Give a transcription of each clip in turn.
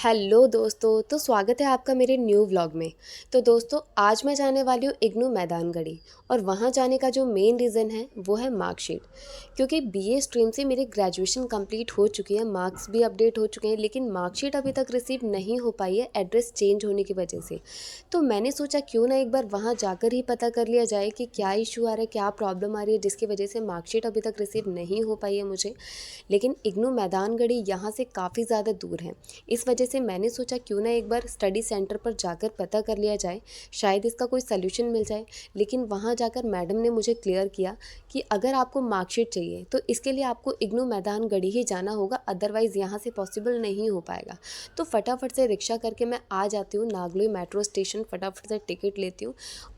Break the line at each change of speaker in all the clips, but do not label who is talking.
Hello दोस्तों, तो स्वागत है आपका मेरे न्यू व्लॉग में। तो दोस्तों, आज मैं जाने वाली हूँ इग्नू मैदानगढ़ी। और वहाँ जाने का जो मेन रीज़न है वो है मार्कशीट। क्योंकि बीए स्ट्रीम से मेरी ग्रेजुएशन कंप्लीट हो चुकी है, मार्क्स भी अपडेट हो चुके हैं, लेकिन मार्कशीट अभी तक रिसीव नहीं हो पाई है एड्रेस चेंज होने की वजह से। तो मैंने सोचा क्यों ना एक बार वहाँ जाकर ही पता कर लिया जाए कि क्या इशू आ रहा है, क्या प्रॉब्लम आ रही है जिसकी वजह से मार्कशीट अभी तक रिसीव नहीं हो पाई है मुझे। लेकिन इग्नू मैदानगढ़ी यहाँ से काफ़ी ज़्यादा दूर है। इस वजह से मैंने सोचा क्यों ना एक बार स्टडी सेंटर पर जाकर पता कर लिया जाए, शायद इसका कोई सल्यूशन मिल जाए। लेकिन वहाँ जाकर मैडम ने मुझे क्लियर किया कि अगर आपको मार्कशीट चाहिए तो इसके लिए आपको इग्नू मैदानगढ़ी ही जाना होगा, अदरवाइज़ यहाँ से पॉसिबल नहीं हो पाएगा। तो फटाफट से रिक्शा करके मैं आ जाती हूँ नागलोई मेट्रो स्टेशन, फटाफट से टिकट लेती हूँ।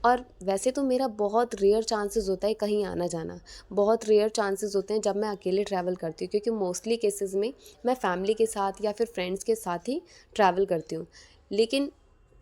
और वैसे तो मेरा बहुत रेयर चांसेस होता है कहीं आना जाना, बहुत रेयर चांसेस होते हैं जब मैं अकेले ट्रैवल करती हूँ, क्योंकि मोस्टली केसेस में मैं फैमिली के साथ या फिर फ्रेंड्स के साथ ही ट्रैवल करती हूँ। लेकिन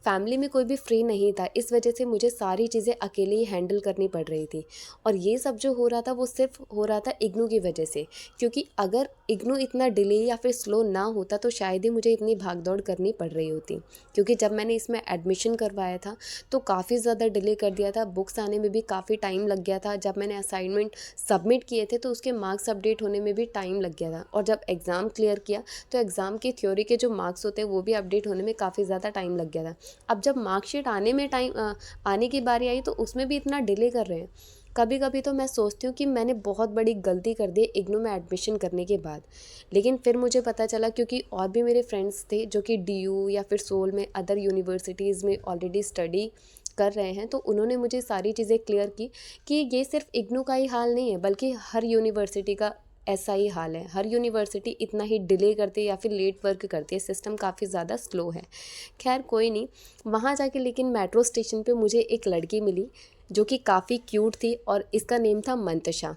फैमिली में कोई भी फ्री नहीं था, इस वजह से मुझे सारी चीज़ें अकेले ही हैंडल करनी पड़ रही थी। और ये सब जो हो रहा था वो सिर्फ हो रहा था इग्नू की वजह से, क्योंकि अगर इग्नू इतना डिले या फिर स्लो ना होता तो शायद ही मुझे इतनी भागदौड़ करनी पड़ रही होती। क्योंकि जब मैंने इसमें एडमिशन करवाया था तो काफ़ी ज़्यादा डिले कर दिया था, बुक्स आने में भी काफ़ी टाइम लग गया था। जब मैंने असाइनमेंट सबमिट किए थे तो उसके मार्क्स अपडेट होने में भी टाइम लग गया था। और जब एग्ज़ाम क्लियर किया तो एग्ज़ाम की थ्योरी के जो मार्क्स होते हैं वो भी अपडेट होने में काफ़ी ज़्यादा टाइम लग गया था। अब जब मार्कशीट आने की बारी आई तो उसमें भी इतना डिले कर रहे हैं। कभी कभी तो मैं सोचती हूँ कि मैंने बहुत बड़ी गलती कर दी इग्नू में एडमिशन करने के बाद। लेकिन फिर मुझे पता चला, क्योंकि और भी मेरे फ्रेंड्स थे जो कि डीयू या फिर सोल में अदर यूनिवर्सिटीज़ में ऑलरेडी स्टडी कर रहे हैं, तो उन्होंने मुझे सारी चीज़ें क्लियर की कि ये सिर्फ इग्नू का ही हाल नहीं है, बल्कि हर यूनिवर्सिटी का ऐसा ही हाल है। हर यूनिवर्सिटी इतना ही डिले करती है या फिर लेट वर्क करती है, सिस्टम काफ़ी ज़्यादा स्लो है। खैर कोई नहीं, वहाँ जाके लेकिन मेट्रो स्टेशन पे मुझे एक लड़की मिली जो कि काफ़ी क्यूट थी और इसका नेम था मंतशा।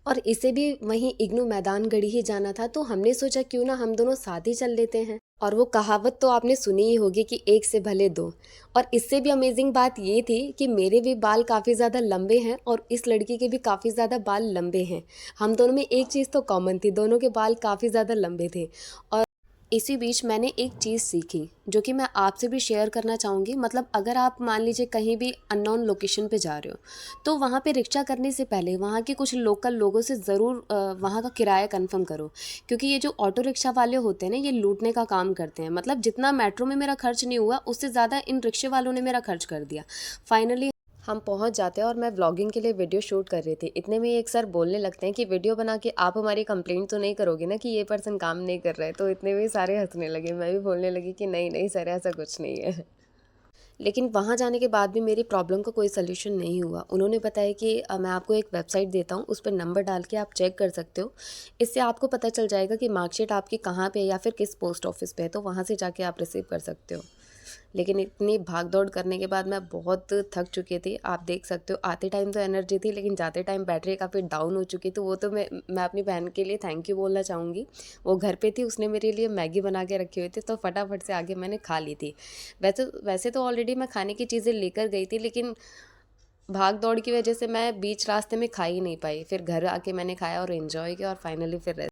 और इसे भी वहीं इग्नू मैदानगढ़ी ही जाना था, तो हमने सोचा क्यों ना हम दोनों साथ ही चल लेते हैं। और वो कहावत तो आपने सुनी ही होगी कि एक से भले दो। और इससे भी अमेजिंग बात ये थी कि मेरे भी बाल काफ़ी ज़्यादा लंबे हैं और इस लड़की के भी काफ़ी ज़्यादा बाल लंबे हैं। हम दोनों में एक चीज़ तो कॉमन थी, दोनों के बाल काफ़ी ज़्यादा लंबे थे। और इसी बीच मैंने एक चीज़ सीखी जो कि मैं आपसे भी शेयर करना चाहूँगी। मतलब अगर आप मान लीजिए कहीं भी अननोन लोकेशन पे जा रहे हो, तो वहाँ पे रिक्शा करने से पहले वहाँ के कुछ लोकल लोगों से ज़रूर वहाँ का किराया कंफर्म करो। क्योंकि ये जो ऑटो रिक्शा वाले होते हैं ना, ये लूटने का काम करते हैं। मतलब जितना मेट्रो में मेरा खर्च नहीं हुआ उससे ज़्यादा इन रिक्शे वालों ने मेरा खर्च कर दिया। फाइनली हम पहुंच जाते हैं और मैं व्लॉगिंग के लिए वीडियो शूट कर रही थी। इतने में एक सर बोलने लगते हैं कि वीडियो बना के आप हमारी कंप्लेंट तो नहीं करोगे ना कि ये पर्सन काम नहीं कर रहा है। तो इतने में सारे हंसने लगे, मैं भी बोलने लगी कि नहीं नहीं सर, ऐसा कुछ नहीं है। लेकिन वहाँ जाने के बाद भी मेरी प्रॉब्लम का कोई सल्यूशन नहीं हुआ। उन्होंने बताया कि मैं आपको एक वेबसाइट देता हूँ, उस पर नंबर डाल के आप चेक कर सकते हो। इससे आपको पता चल जाएगा कि मार्कशीट आपकी कहाँ पे है या फिर किस पोस्ट ऑफिस पे है, तो वहाँ से जाके आप रिसीव कर सकते हो। लेकिन इतनी भाग दौड़ करने के बाद मैं बहुत थक चुकी थी। आप देख सकते हो, आते टाइम तो एनर्जी थी लेकिन जाते टाइम बैटरी काफ़ी डाउन हो चुकी थी। वो तो मैं अपनी बहन के लिए थैंक यू बोलना चाहूँगी। वो घर पे थी, उसने मेरे लिए मैगी बना के रखी हुई थी, तो फटाफट से आगे मैंने खा ली थी। वैसे तो ऑलरेडी मैं खाने की चीज़ें लेकर गई थी, लेकिन भाग दौड़ की वजह से मैं बीच रास्ते में खा ही नहीं पाई। फिर घर आके मैंने खाया और एंजॉय किया और फाइनली फिर